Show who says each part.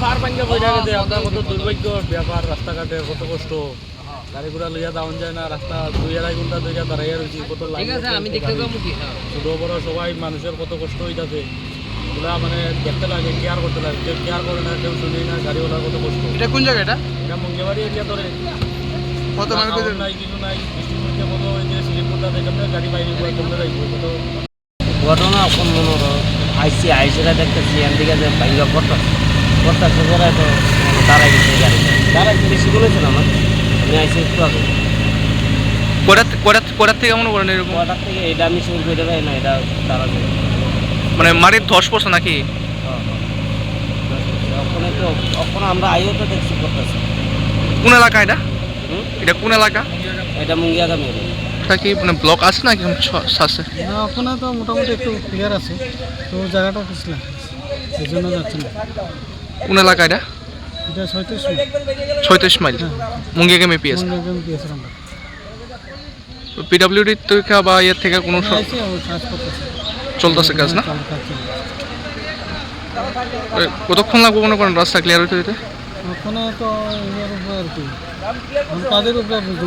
Speaker 1: পার পাঞ্জা বইটা গেছে আপনার কত দুর্ভাগ্যর ব্যাপার রাস্তাঘাটে কত কষ্ট গাড়ি ঘোড়া লইয়া যাওয়া যায় না রাস্তা 2-2.5 ঘন্টা ধরে দাঁড়াইয়া রয়েছি কত ছোট বড় সবাই মানুষের কত কষ্ট হয়ে যাচ্ছে এগুলা মানে দেখতে লাগে কেয়ার করতে লাগে কেউ কেয়ার করে না কেউ শুনি না গাড়িওয়ালার কত কষ্ট।
Speaker 2: এটা কোন জায়গা এটা?
Speaker 1: এটা মঙ্গেবাড়ি এরিয়া ধরে
Speaker 2: কত মানুষ
Speaker 1: নাই কিছু নাই বৃষ্টির মধ্যে কত ওই যে সিলিপুরটা দেখে গাড়ি বাইরে কমে যাইব কত
Speaker 3: ঘটনা কোন মনে আইসিরা দেখতেছি এদিকে যে বাইরে করতেছে করে তো দাঁড়াই গেছে গাড়ি দাঁড়াইতে বেশি বলেছেন আমার আমি আইসি একটু আগে
Speaker 2: কোটার থেকে মনে করেন এরকম
Speaker 3: কটার থেকে এটা আমি শুরু করে দেবে না এটা দাঁড়া
Speaker 2: মানে মাটির ধস পড়ছে নাকি?
Speaker 3: ওখানে তো ওখানে আমরা আইও তো দেখছি করতেছে।
Speaker 2: কোন এলাকা এটা? এটা কোন এলাকা?
Speaker 3: এটা মুঙ্গিয়াগামী
Speaker 2: এটা কি মানে ব্লক আছে নাকি আছে?
Speaker 1: না ওখানে তো মোটামুটি একটু ক্লিয়ার আছে তো জায়গাটা পিছলা এই জন্য যাচ্ছে না।
Speaker 2: কোন এলাকা এটা?
Speaker 1: এটা
Speaker 2: 36 মাইল মুঙ্গিয়াগামী পিএস। পিডব্লিউডি থেকে বা এর থেকে কোনো চলতেছে কাজ না? কতক্ষণ লাগবে মনে করেন রাস্তা ক্লিয়ার হইতে?
Speaker 1: ওখানে তো এর উপরে আর কি কাদের উপরে বুঝতে